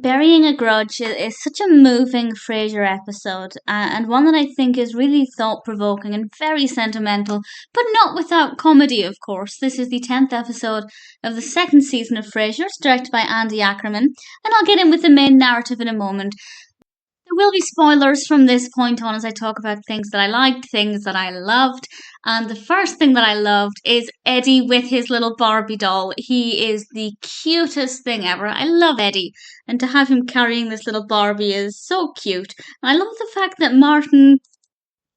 Burying a Grudge is such a moving Frasier episode, and one that I think is really thought provoking and very sentimental, but not without comedy, of course. This is the 10th episode of the second season of Frasier, it's directed by Andy Ackerman, and I'll get in with the main narrative in a moment. There will be spoilers from this point on as I talk about things that I liked, things that I loved. And the first thing that I loved is Eddie with his little Barbie doll. He is the cutest thing ever. I love Eddie. And to have him carrying this little Barbie is so cute. And I love the fact that Martin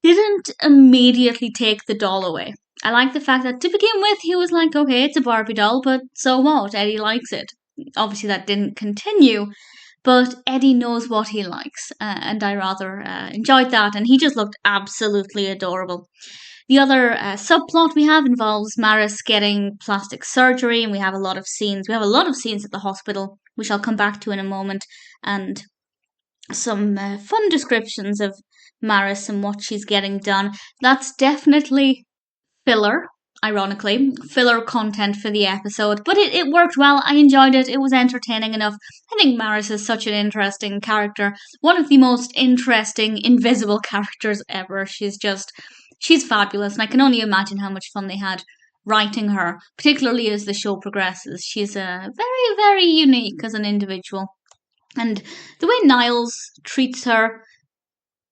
didn't immediately take the doll away. I like the fact that to begin with, he was like, okay, it's a Barbie doll, but so what? Eddie likes it. Obviously, that didn't continue, but Eddie knows what he likes, and I rather enjoyed that, and he just looked absolutely adorable. The other subplot we have involves Maris getting plastic surgery, and we have a lot of scenes. We have a lot of scenes at the hospital, which I'll come back to in a moment, and some fun descriptions of Maris and what she's getting done. That's definitely filler, ironically, filler content for the episode, but it worked well. I enjoyed it. It was entertaining enough. I think Maris is such an interesting character. One of the most interesting invisible characters ever. She's fabulous, and I can only imagine how much fun they had writing her, particularly as the show progresses. She's very, very unique as an individual. And the way Niles treats her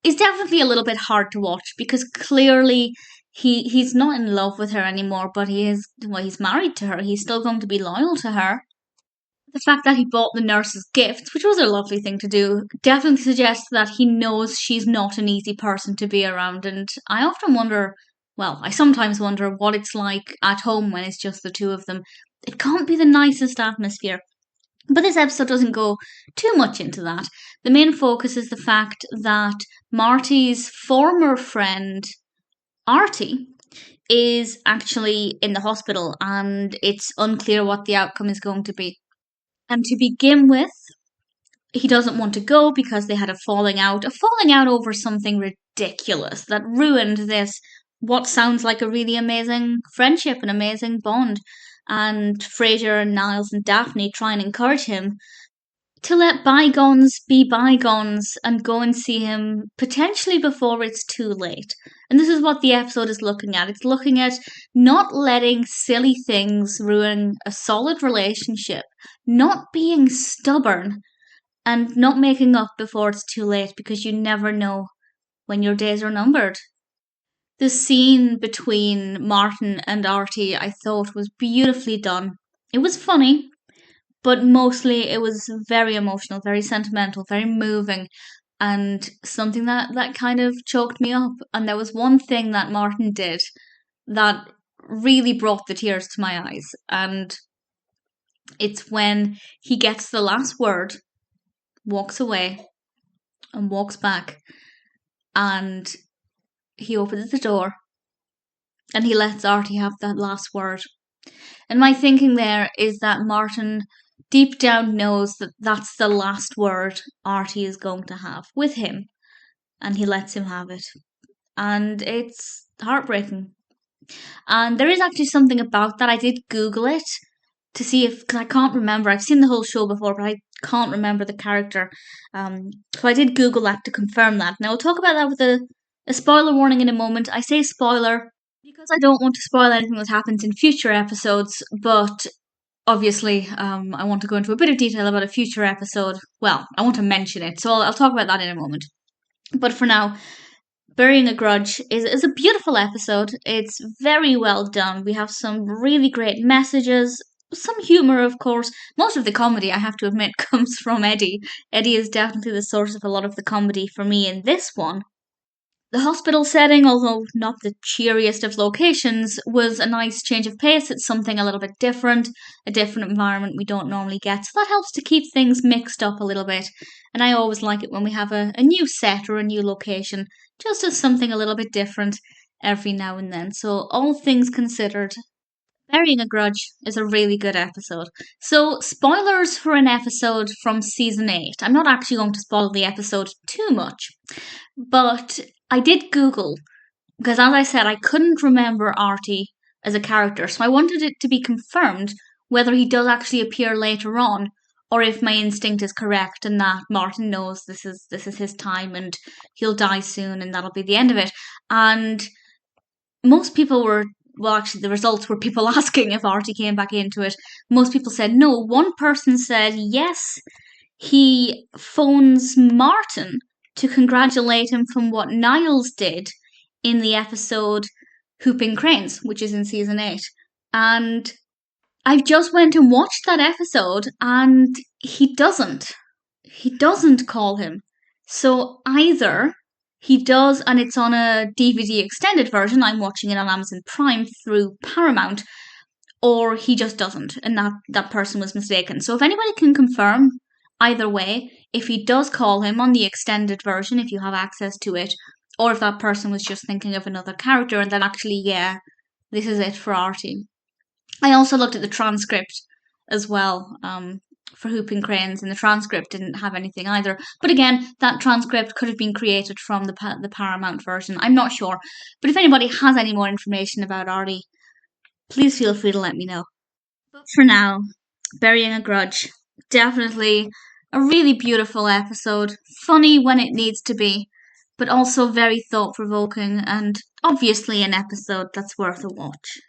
is definitely a little bit hard to watch because clearly he's not in love with her anymore, but he's married to her. He's still going to be loyal to her. The fact that he bought the nurses gifts, which was a lovely thing to do, definitely suggests that he knows she's not an easy person to be around. And I often wonder, well, I sometimes wonder what it's like at home when it's just the two of them. It can't be the nicest atmosphere. But this episode doesn't go too much into that. The main focus is the fact that Marty's former friend, Artie, is actually in the hospital and it's unclear what the outcome is going to be. And to begin with, he doesn't want to go because they had a falling out over something ridiculous that ruined this, what sounds like a really amazing friendship, an amazing bond. And Frasier and Niles and Daphne try and encourage him to let bygones be bygones and go and see him potentially before it's too late. And this is what the episode is looking at. It's looking at not letting silly things ruin a solid relationship, not being stubborn, and not making up before it's too late because you never know when your days are numbered. The scene between Martin and Artie I thought was beautifully done. It was funny, but mostly it was very emotional, very sentimental, very moving, and something that kind of choked me up. And there was one thing that Martin did that really brought the tears to my eyes, and it's when he gets the last word, walks away, and walks back, and he opens the door and he lets Artie have that last word. And my thinking there is that Martin deep down knows that that's the last word Artie is going to have with him, and he lets him have it. And it's heartbreaking. And there is actually something about that. I did Google it to see if, because I can't remember. I've seen the whole show before, but I can't remember the character. So I did Google that to confirm that. Now, we'll talk about that with a spoiler warning in a moment. I say spoiler because I don't want to spoil anything that happens in future episodes, but obviously I want to go into a bit of detail about a future episode. Well, I want to mention it, so I'll talk about that in a moment. But for now, Burying a Grudge is a beautiful episode. It's very well done. We have some really great messages, some humour, of course. Most of the comedy, I have to admit, comes from Eddie. Eddie is definitely the source of a lot of the comedy for me in this one. The hospital setting, although not the cheeriest of locations, was a nice change of pace. It's something a little bit different, a different environment we don't normally get. So that helps to keep things mixed up a little bit. And I always like it when we have a new set or a new location, just as something a little bit different every now and then. So all things considered, Burying a Grudge is a really good episode. So, spoilers for an episode from season 8. I'm not actually going to spoil the episode too much, but I did Google, because as I said, I couldn't remember Artie as a character, so I wanted it to be confirmed whether he does actually appear later on, or if my instinct is correct and that Martin knows this is his time and he'll die soon and that'll be the end of it. And most people were, well, actually, the results were people asking if Artie came back into it. Most people said no. One person said yes, he phones Martin to congratulate him from what Niles did in the episode Whooping Cranes, which is in season 8. And I just went and watched that episode and he doesn't. He doesn't call him. So either he does, and it's on a DVD extended version, I'm watching it on Amazon Prime through Paramount, or he just doesn't, and that person was mistaken. So if anybody can confirm either way, if he does call him on the extended version, if you have access to it, or if that person was just thinking of another character, and then actually, yeah, this is it for Artie. I also looked at the transcript as well, for Whooping Cranes, and the transcript didn't have anything either. But again, that transcript could have been created from the Paramount version. I'm not sure. But if anybody has any more information about Artie, please feel free to let me know. But for now, Burying a Grudge. Definitely a really beautiful episode. Funny when it needs to be, but also very thought-provoking and obviously an episode that's worth a watch.